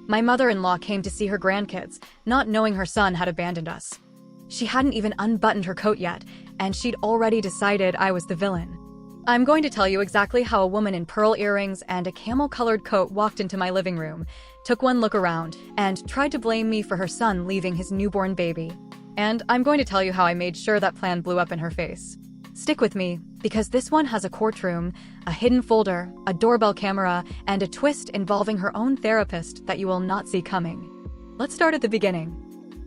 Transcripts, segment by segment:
My mother-in-law came to see her grandkids, not knowing her son had abandoned us. She hadn't even unbuttoned her coat yet, and she'd already decided I was the villain. I'm going to tell you exactly how a woman in pearl earrings and a camel-colored coat walked into my living room, took one look around, and tried to blame me for her son leaving his newborn baby. And I'm going to tell you how I made sure that plan blew up in her face. Stick with me, because this one has a courtroom, a hidden folder, a doorbell camera, and a twist involving her own therapist that you will not see coming. Let's start at the beginning.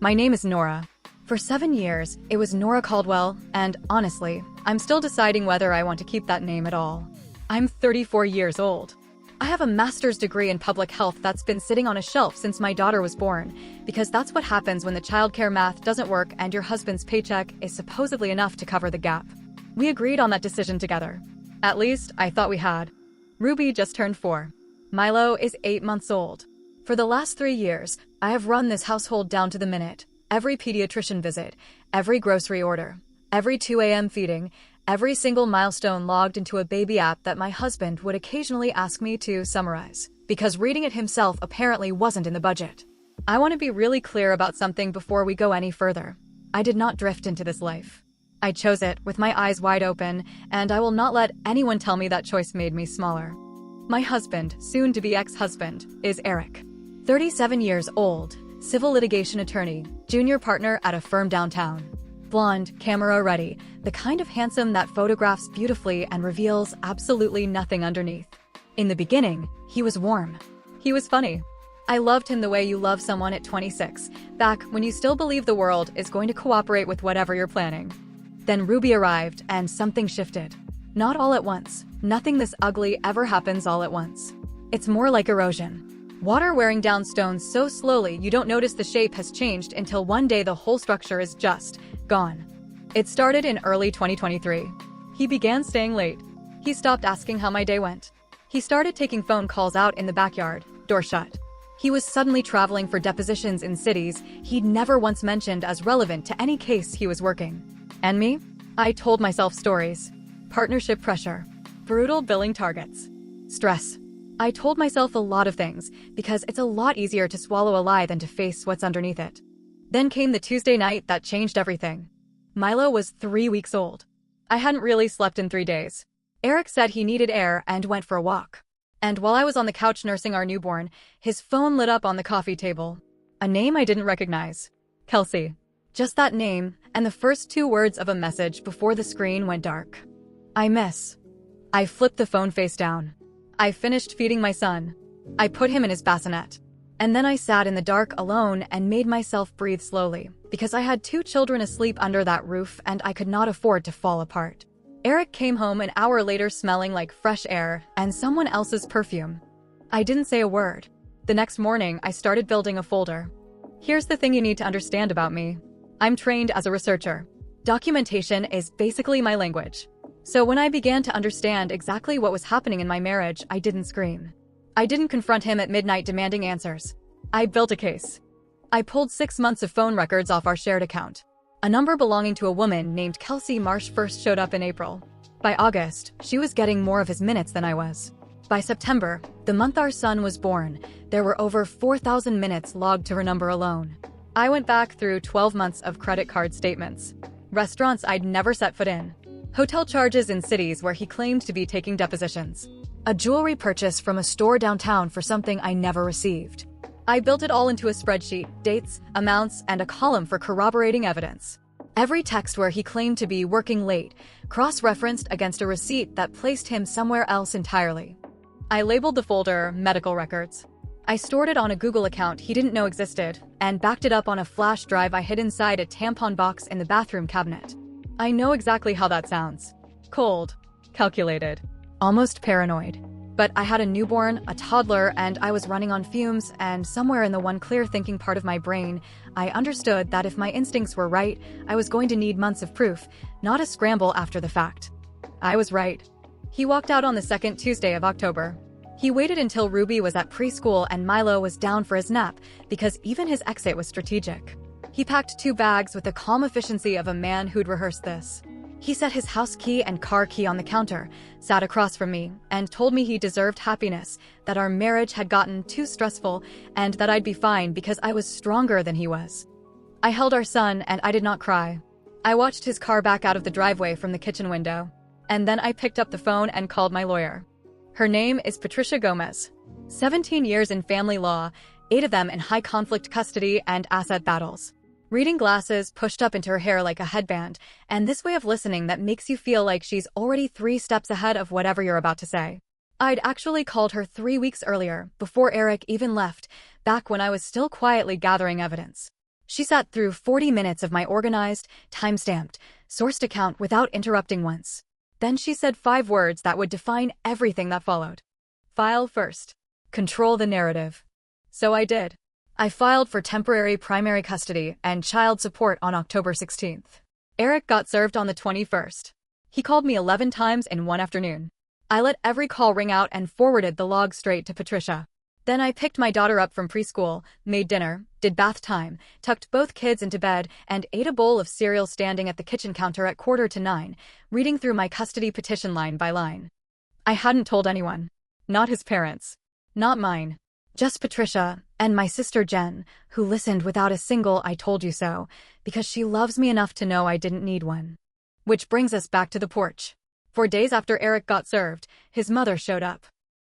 My name is Nora. For 7 years, it was Nora Caldwell, and honestly, I'm still deciding whether I want to keep that name at all. I'm 34 years old. I have a master's degree in public health that's been sitting on a shelf since my daughter was born, because that's what happens when the childcare math doesn't work and your husband's paycheck is supposedly enough to cover the gap. We agreed on that decision together. At least, I thought we had. Ruby just turned 4. Milo is 8 months old. For the last 3 years, I have run this household down to the minute. Every pediatrician visit, every grocery order, every 2 a.m. feeding, every single milestone logged into a baby app that my husband would occasionally ask me to summarize, because reading it himself apparently wasn't in the budget. I want to be really clear about something before we go any further. I did not drift into this life. I chose it with my eyes wide open, and I will not let anyone tell me that choice made me smaller. My husband, soon-to-be ex-husband, is Eric. 37 years old, civil litigation attorney, junior partner at a firm downtown. Blonde, camera-ready, the kind of handsome that photographs beautifully and reveals absolutely nothing underneath. In the beginning, he was warm. He was funny. I loved him the way you love someone at 26, back when you still believe the world is going to cooperate with whatever you're planning. Then Ruby arrived, and something shifted. Not all at once. Nothing this ugly ever happens all at once. It's more like erosion. Water wearing down stones so slowly you don't notice the shape has changed until one day the whole structure is just gone. It started in early 2023. He began staying late. He stopped asking how my day went. He started taking phone calls out in the backyard, door shut. He was suddenly traveling for depositions in cities he'd never once mentioned as relevant to any case he was working. And me? I told myself stories. Partnership pressure. Brutal billing targets. Stress. I told myself a lot of things, because it's a lot easier to swallow a lie than to face what's underneath it. Then came the Tuesday night that changed everything. Milo was 3 weeks old. I hadn't really slept in 3 days. Eric said he needed air and went for a walk. And while I was on the couch nursing our newborn, his phone lit up on the coffee table. A name I didn't recognize. Kelsey. Just that name, and the first 2 words of a message before the screen went dark. I miss. I flipped the phone face down. I finished feeding my son. I put him in his bassinet. And then I sat in the dark alone and made myself breathe slowly, because I had 2 children asleep under that roof and I could not afford to fall apart. Eric came home an hour later smelling like fresh air and someone else's perfume. I didn't say a word. The next morning, I started building a folder. Here's the thing you need to understand about me. I'm trained as a researcher. Documentation is basically my language. So when I began to understand exactly what was happening in my marriage, I didn't scream. I didn't confront him at midnight demanding answers. I built a case. I pulled 6 months of phone records off our shared account. A number belonging to a woman named Kelsey Marsh first showed up in April. By August, she was getting more of his minutes than I was. By September, the month our son was born, there were over 4,000 minutes logged to her number alone. I went back through 12 months of credit card statements. Restaurants I'd never set foot in. Hotel charges in cities where he claimed to be taking depositions. A jewelry purchase from a store downtown for something I never received. I built it all into a spreadsheet, dates, amounts, and a column for corroborating evidence. Every text where he claimed to be working late, cross-referenced against a receipt that placed him somewhere else entirely. I labeled the folder medical records. I stored it on a Google account he didn't know existed, and backed it up on a flash drive I hid inside a tampon box in the bathroom cabinet. I know exactly how that sounds. Cold, calculated, almost paranoid. But I had a newborn, a toddler, and I was running on fumes, and somewhere in the one clear thinking part of my brain, I understood that if my instincts were right, I was going to need months of proof, not a scramble after the fact. I was right. He walked out on the second Tuesday of October. He waited until Ruby was at preschool and Milo was down for his nap, because even his exit was strategic. He packed 2 bags with the calm efficiency of a man who'd rehearsed this. He set his house key and car key on the counter, sat across from me, and told me he deserved happiness, that our marriage had gotten too stressful, and that I'd be fine because I was stronger than he was. I held our son, and I did not cry. I watched his car back out of the driveway from the kitchen window, and then I picked up the phone and called my lawyer. Her name is Patricia Gomez. 17 years in family law, 8 of them in high-conflict custody and asset battles. Reading glasses pushed up into her hair like a headband, and this way of listening that makes you feel like she's already 3 steps ahead of whatever you're about to say. I'd actually called her 3 weeks earlier, before Eric even left, back when I was still quietly gathering evidence. She sat through 40 minutes of my organized, time-stamped, sourced account without interrupting once. Then she said 5 words that would define everything that followed. File first. Control the narrative. So I did. I filed for temporary primary custody and child support on October 16th. Eric got served on the 21st. He called me 11 times in one afternoon. I let every call ring out and forwarded the log straight to Patricia. Then I picked my daughter up from preschool, made dinner, did bath time, tucked both kids into bed, and ate a bowl of cereal standing at the kitchen counter at 8:45, reading through my custody petition line by line. I hadn't told anyone. Not his parents. Not mine. Just Patricia, and my sister Jen, who listened without a single "I told you so," because she loves me enough to know I didn't need one. Which brings us back to the porch. 4 days after Eric got served, his mother showed up.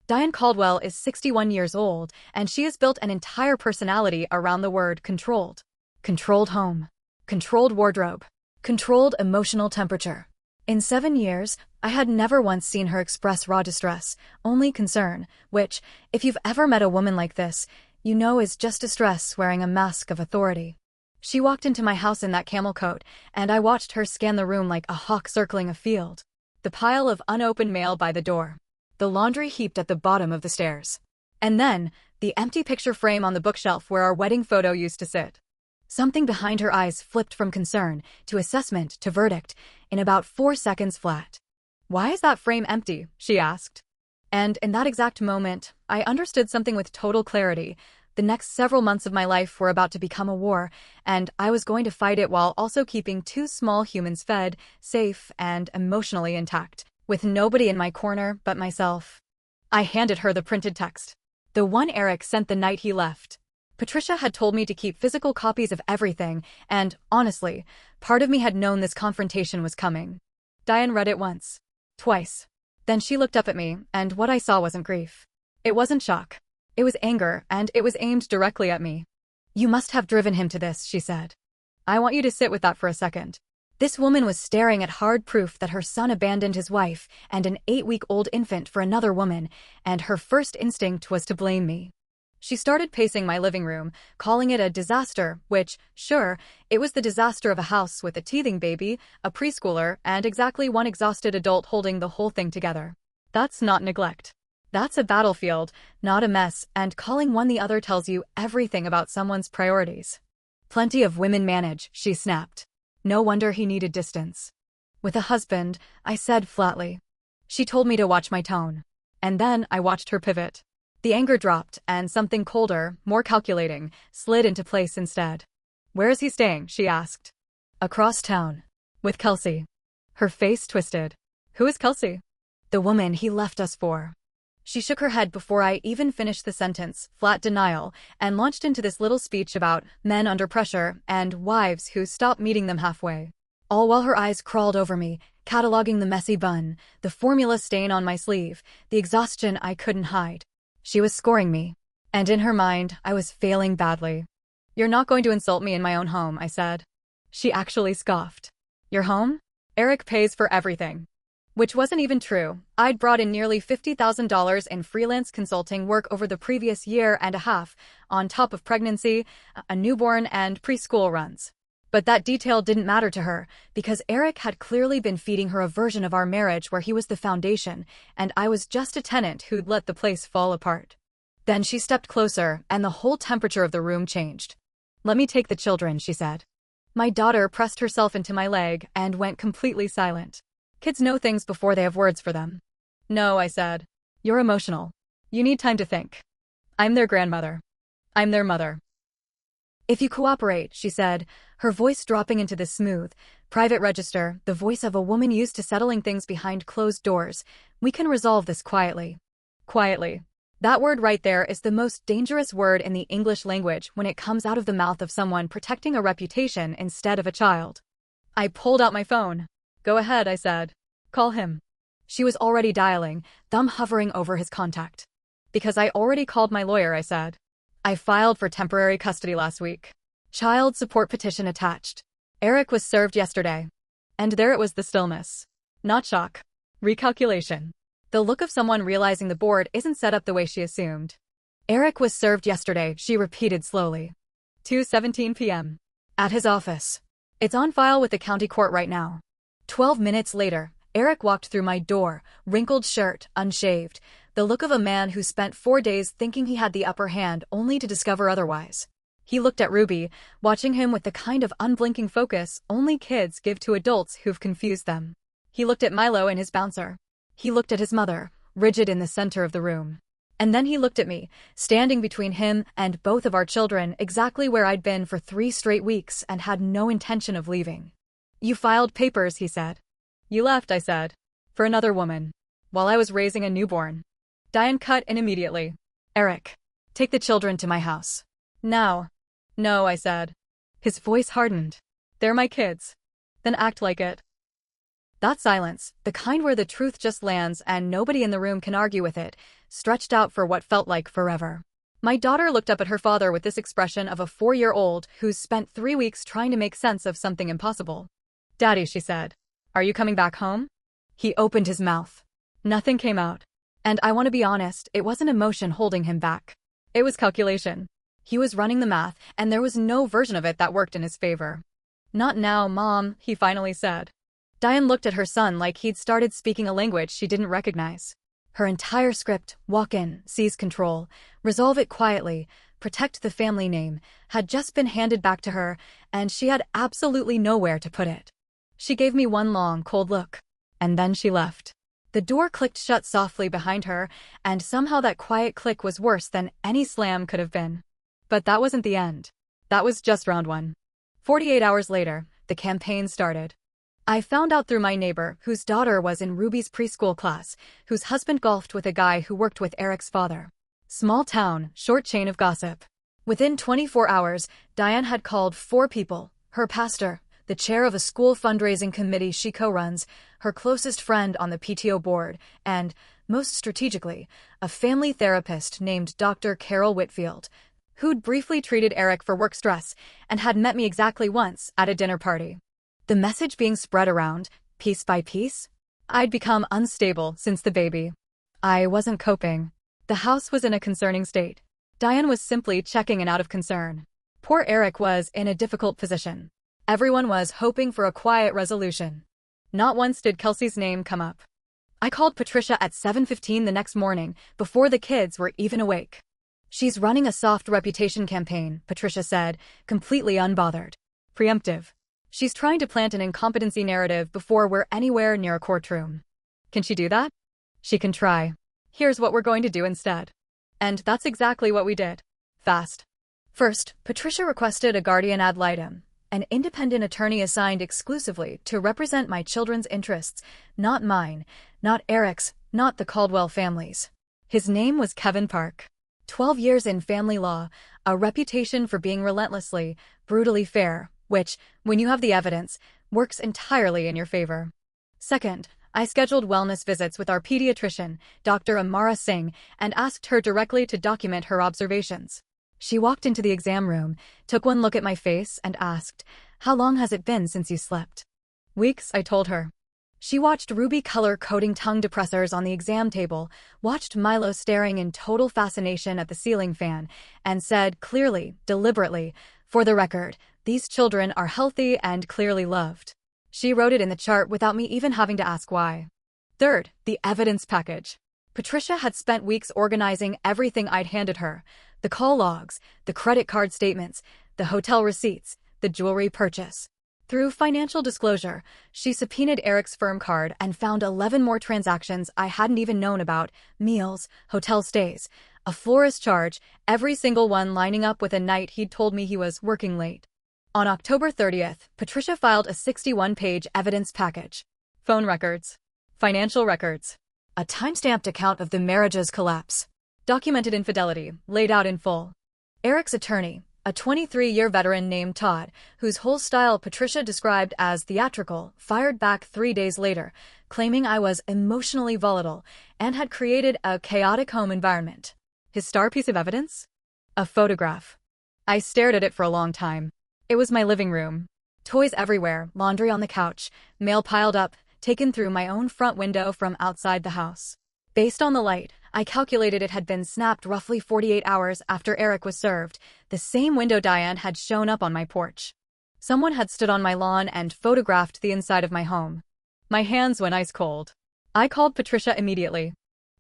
Diane Caldwell is 61 years old, and she has built an entire personality around the word controlled. Controlled home. Controlled wardrobe. Controlled emotional temperature. In 7 years, I had never once seen her express raw distress, only concern, which, if you've ever met a woman like this, you know is just distress wearing a mask of authority. She walked into my house in that camel coat, and I watched her scan the room like a hawk circling a field. The pile of unopened mail by the door. The laundry heaped at the bottom of the stairs. And then, the empty picture frame on the bookshelf where our wedding photo used to sit. Something behind her eyes flipped from concern to assessment to verdict in about 4 seconds flat. "Why is that frame empty?" she asked. And in that exact moment, I understood something with total clarity. The next several months of my life were about to become a war, and I was going to fight it while also keeping 2 small humans fed, safe, and emotionally intact, with nobody in my corner but myself. I handed her the printed text. The one Eric sent the night he left. Patricia had told me to keep physical copies of everything, and, honestly, part of me had known this confrontation was coming. Diane read it once. Twice. Then she looked up at me, and what I saw wasn't grief. It wasn't shock. It was anger, and it was aimed directly at me. "You must have driven him to this," she said. "I want you to sit with that for a second." This woman was staring at hard proof that her son abandoned his wife and an 8-week-old infant for another woman, and her first instinct was to blame me. She started pacing my living room, calling it a disaster, which, sure, it was the disaster of a house with a teething baby, a preschooler, and exactly one exhausted adult holding the whole thing together. That's not neglect. That's a battlefield, not a mess, and calling one the other tells you everything about someone's priorities. "Plenty of women manage," she snapped. No wonder he needed distance. "With a husband," I said flatly. She told me to watch my tone. And then I watched her pivot. The anger dropped, and something colder, more calculating, slid into place instead. "Where is he staying?" she asked. "Across town. With Kelsey." Her face twisted. "Who is Kelsey?" "The woman he left us for." She shook her head before I even finished the sentence, flat denial, and launched into this little speech about men under pressure and wives who stop meeting them halfway. All while her eyes crawled over me, cataloging the messy bun, the formula stain on my sleeve, the exhaustion I couldn't hide. She was scoring me. And in her mind, I was failing badly. "You're not going to insult me in my own home," I said. She actually scoffed. "Your home? Eric pays for everything." Which wasn't even true. I'd brought in nearly $50,000 in freelance consulting work over the previous year and a half, on top of pregnancy, a newborn, and preschool runs. But that detail didn't matter to her, because Eric had clearly been feeding her a version of our marriage where he was the foundation, and I was just a tenant who'd let the place fall apart. Then she stepped closer, and the whole temperature of the room changed. "Let me take the children," she said. My daughter pressed herself into my leg and went completely silent. Kids know things before they have words for them. "No," I said. "You're emotional. You need time to think. I'm their grandmother. I'm their mother." If you cooperate, she said, her voice dropping into the smooth, private register, the voice of a woman used to settling things behind closed doors, we can resolve this quietly. Quietly. That word right there is the most dangerous word in the English language when it comes out of the mouth of someone protecting a reputation instead of a child. I pulled out my phone. Go ahead, I said. Call him. She was already dialing, thumb hovering over his contact. Because I already called my lawyer, I said. I filed for temporary custody last week. Child support petition attached. Eric was served yesterday. And there it was, the stillness. Not shock. Recalculation. The look of someone realizing the board isn't set up the way she assumed. Eric was served yesterday, she repeated slowly. 2:17 p.m. At his office. It's on file with the county court right now. 12 minutes later, Eric walked through my door, wrinkled shirt, unshaved, the look of a man who spent 4 days thinking he had the upper hand only to discover otherwise. He looked at Ruby, watching him with the kind of unblinking focus only kids give to adults who've confused them. He looked at Milo and his bouncer. He looked at his mother, rigid in the center of the room. And then he looked at me, standing between him and both of our children, exactly where I'd been for 3 straight weeks and had no intention of leaving. You filed papers, he said. You left, I said. For another woman. While I was raising a newborn. Diane cut in immediately. Eric, take the children to my house. Now. No, I said. His voice hardened. They're my kids. Then act like it. That silence, the kind where the truth just lands and nobody in the room can argue with it, stretched out for what felt like forever. My daughter looked up at her father with this expression of a 4-year-old who's spent 3 weeks trying to make sense of something impossible. Daddy, she said. Are you coming back home? He opened his mouth. Nothing came out. And I want to be honest, it wasn't emotion holding him back. It was calculation. He was running the math, and there was no version of it that worked in his favor. Not now, Mom, he finally said. Diane looked at her son like he'd started speaking a language she didn't recognize. Her entire script, walk in, seize control, resolve it quietly, protect the family name, had just been handed back to her, and she had absolutely nowhere to put it. She gave me one long, cold look. And then she left. The door clicked shut softly behind her, and somehow that quiet click was worse than any slam could have been. But that wasn't the end. That was just round 1. 48 hours later, the campaign started. I found out through my neighbor, whose daughter was in Ruby's preschool class, whose husband golfed with a guy who worked with Eric's father. Small town, short chain of gossip. Within 24 hours, Diane had called 4 people, her pastor, the chair of a school fundraising committee she co-runs, her closest friend on the PTO board, and, most strategically, a family therapist named Dr. Carol Whitfield, who'd briefly treated Eric for work stress and had met me exactly once at a dinner party. The message being spread around, piece by piece? I'd become unstable since the baby. I wasn't coping. The house was in a concerning state. Diane was simply checking in out of concern. Poor Eric was in a difficult position. Everyone was hoping for a quiet resolution. Not once did Kelsey's name come up. I called Patricia at 7:15 the next morning, before the kids were even awake. She's running a soft reputation campaign, Patricia said, completely unbothered. Preemptive. She's trying to plant an incompetency narrative before we're anywhere near a courtroom. Can she do that? She can try. Here's what we're going to do instead. And that's exactly what we did. Fast. First, Patricia requested a guardian ad litem, an independent attorney assigned exclusively to represent my children's interests, not mine, not Eric's, not the Caldwell family's. His name was Kevin Park. 12 years in family law, a reputation for being relentlessly, brutally fair, which, when you have the evidence, works entirely in your favor. Second, I scheduled wellness visits with our pediatrician, Dr. Amara Singh, and asked her directly to document her observations. She walked into the exam room, took one look at my face, and asked, "How long has it been since you slept?" "Weeks," I told her. She watched Ruby color-coding tongue depressors on the exam table, watched Milo staring in total fascination at the ceiling fan, and said clearly, deliberately, "For the record, these children are healthy and clearly loved." She wrote it in the chart without me even having to ask why. Third, the evidence package. Patricia had spent weeks organizing everything I'd handed her: the call logs, the credit card statements, the hotel receipts, the jewelry purchase. Through financial disclosure, she subpoenaed Eric's firm card and found 11 more transactions I hadn't even known about: meals, hotel stays, a florist charge, every single one lining up with a night he'd told me he was working late. On October 30th, Patricia filed a 61-page evidence package. Phone records, financial records, a time-stamped account of the marriage's collapse, documented infidelity, laid out in full. Eric's attorney, a 23-year veteran named Todd, whose whole style Patricia described as theatrical, fired back 3 days later, claiming I was emotionally volatile and had created a chaotic home environment. His star piece of evidence? A photograph. I stared at it for a long time. It was my living room. Toys everywhere, laundry on the couch, mail piled up, taken through my own front window from outside the house. Based on the light, I calculated it had been snapped roughly 48 hours after Eric was served, the same window Diane had shown up on my porch. Someone had stood on my lawn and photographed the inside of my home. My hands went ice cold. I called Patricia immediately.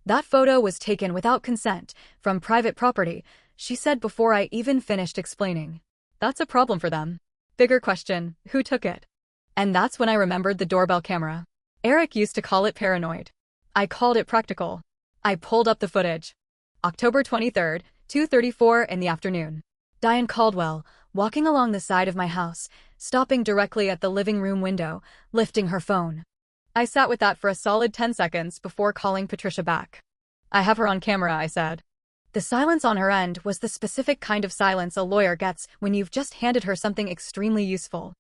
That photo was taken without consent, from private property, she said before I even finished explaining. That's a problem for them. Bigger question, who took it? And that's when I remembered the doorbell camera. Eric used to call it paranoid. I called it practical. I pulled up the footage. October 23rd, 2:34 in the afternoon. Diane Caldwell, walking along the side of my house, stopping directly at the living room window, lifting her phone. I sat with that for a solid 10 seconds before calling Patricia back. I have her on camera, I said. The silence on her end was the specific kind of silence a lawyer gets when you've just handed her something extremely useful.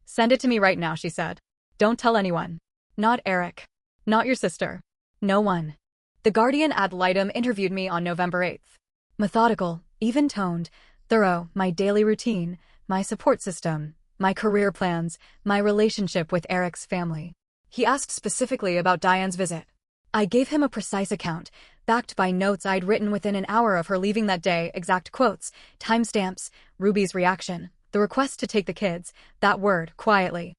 Send it to me right now, she said. Don't tell anyone. Not Eric. Not your sister. No one. The Guardian ad litem interviewed me on November 8th. Methodical, even-toned, thorough, my daily routine, my support system, my career plans, my relationship with Eric's family. He asked specifically about Diane's visit. I gave him a precise account, backed by notes I'd written within an hour of her leaving that day, exact quotes, timestamps, Ruby's reaction, the request to take the kids, that word, quietly.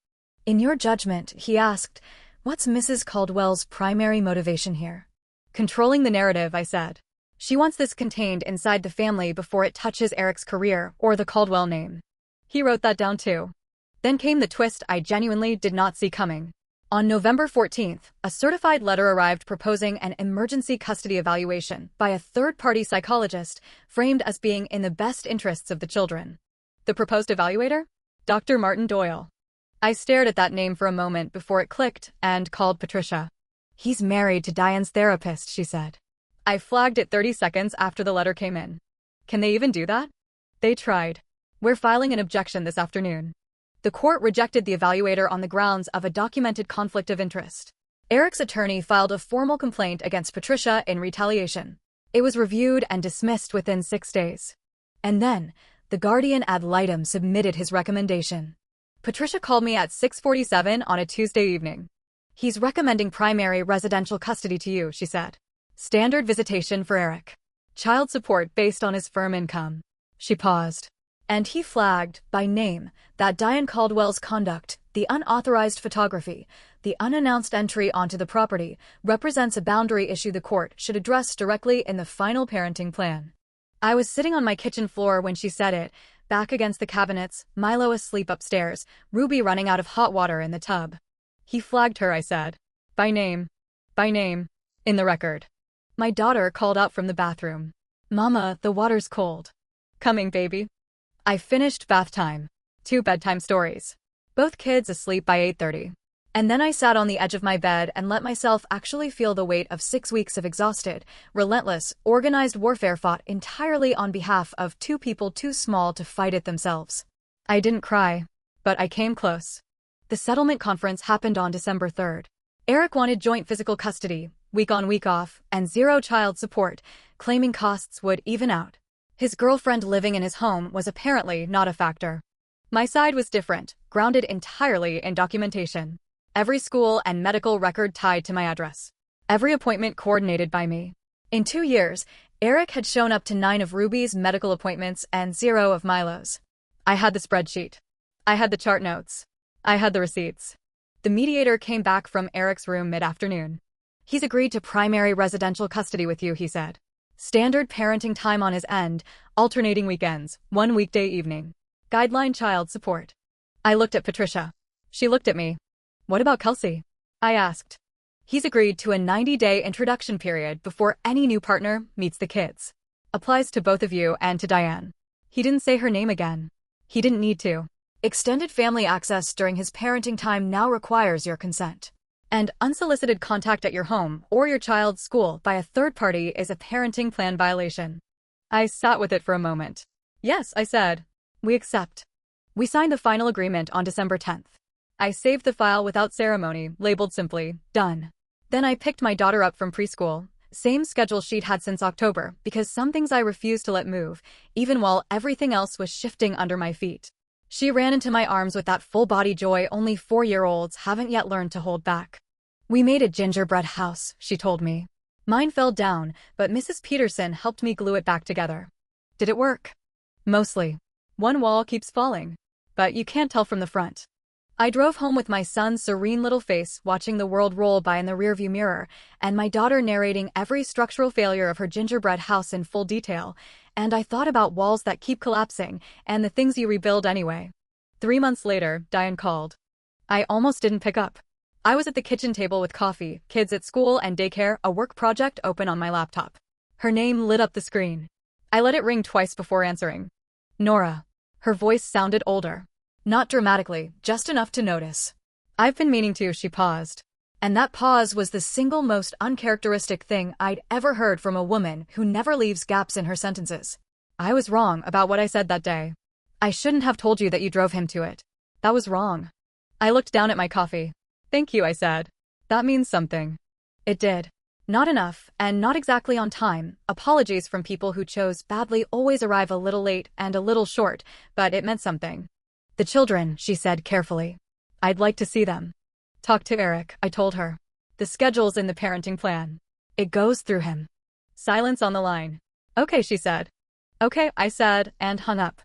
In your judgment, he asked, what's Mrs. Caldwell's primary motivation here? Controlling the narrative, I said. She wants this contained inside the family before it touches Eric's career or the Caldwell name. He wrote that down too. Then came the twist I genuinely did not see coming. On November 14th, a certified letter arrived proposing an emergency custody evaluation by a third-party psychologist framed as being in the best interests of the children. The proposed evaluator? Dr. Martin Doyle. I stared at that name for a moment before it clicked and called Patricia. He's married to Diane's therapist, she said. I flagged it 30 seconds after the letter came in. Can they even do that? They tried. We're filing an objection this afternoon. The court rejected the evaluator on the grounds of a documented conflict of interest. Eric's attorney filed a formal complaint against Patricia in retaliation. It was reviewed and dismissed within 6 days. And then, the Guardian ad litem submitted his recommendation. Patricia called me at 6:47 on a Tuesday evening. He's recommending primary residential custody to you, she said. Standard visitation for Eric. Child support based on his firm income. She paused. And he flagged, by name, that Diane Caldwell's conduct, the unauthorized photography, the unannounced entry onto the property, represents a boundary issue the court should address directly in the final parenting plan. I was sitting on my kitchen floor when she said it, back against the cabinets, Milo asleep upstairs, Ruby running out of hot water in the tub. He flagged her, I said. By name. By name. In the record. My daughter called out from the bathroom. Mama, the water's cold. Coming, baby. I finished bath time. 2 bedtime stories. Both kids asleep by 8:30. And then I sat on the edge of my bed and let myself actually feel the weight of 6 weeks of exhausted, relentless, organized warfare fought entirely on behalf of 2 people too small to fight it themselves. I didn't cry, but I came close. The settlement conference happened on December 3rd. Eric wanted joint physical custody, week on week off, and 0 child support, claiming costs would even out. His girlfriend living in his home was apparently not a factor. My side was different, grounded entirely in documentation. Every school and medical record tied to my address. Every appointment coordinated by me. In 2 years, Eric had shown up to 9 of Ruby's medical appointments and 0 of Milo's. I had the spreadsheet. I had the chart notes. I had the receipts. The mediator came back from Eric's room mid-afternoon. He's agreed to primary residential custody with you, he said. Standard parenting time on his end, alternating weekends, 1 weekday evening. Guideline child support. I looked at Patricia. She looked at me. What about Kelsey? I asked. He's agreed to a 90-day introduction period before any new partner meets the kids. Applies to both of you and to Diane. He didn't say her name again. He didn't need to. Extended family access during his parenting time now requires your consent. And unsolicited contact at your home or your child's school by a third party is a parenting plan violation. I sat with it for a moment. Yes, I said. We accept. We signed the final agreement on December 10th. I saved the file without ceremony, labeled simply, done. Then I picked my daughter up from preschool, same schedule she'd had since October, because some things I refused to let move, even while everything else was shifting under my feet. She ran into my arms with that full-body joy only 4-year-olds haven't yet learned to hold back. We made a gingerbread house, she told me. Mine fell down, but Mrs. Peterson helped me glue it back together. Did it work? Mostly. One wall keeps falling, but you can't tell from the front. I drove home with my son's serene little face watching the world roll by in the rearview mirror, and my daughter narrating every structural failure of her gingerbread house in full detail, and I thought about walls that keep collapsing and the things you rebuild anyway. 3 months later, Diane called. I almost didn't pick up. I was at the kitchen table with coffee, kids at school and daycare, a work project open on my laptop. Her name lit up the screen. I let it ring twice before answering. Nora. Her voice sounded older. Not dramatically, just enough to notice. I've been meaning to, she paused. And that pause was the single most uncharacteristic thing I'd ever heard from a woman who never leaves gaps in her sentences. I was wrong about what I said that day. I shouldn't have told you that you drove him to it. That was wrong. I looked down at my coffee. Thank you, I said. That means something. It did. Not enough, and not exactly on time. Apologies from people who chose badly always arrive a little late and a little short, but it meant something. The children, she said carefully. I'd like to see them. Talk to Eric, I told her. The schedule's in the parenting plan. It goes through him. Silence on the line. Okay, she said. Okay, I said, and hung up.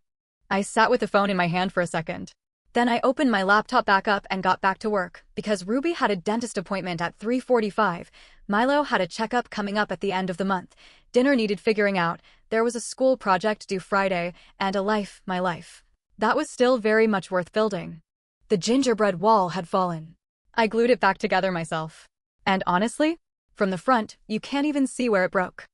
I sat with the phone in my hand for a second. Then I opened my laptop back up and got back to work, because Ruby had a dentist appointment at 3:45, Milo had a checkup coming up at the end of the month, dinner needed figuring out, there was a school project due Friday, and a life, my life. That was still very much worth building. The gingerbread wall had fallen. I glued it back together myself. And honestly, from the front, you can't even see where it broke.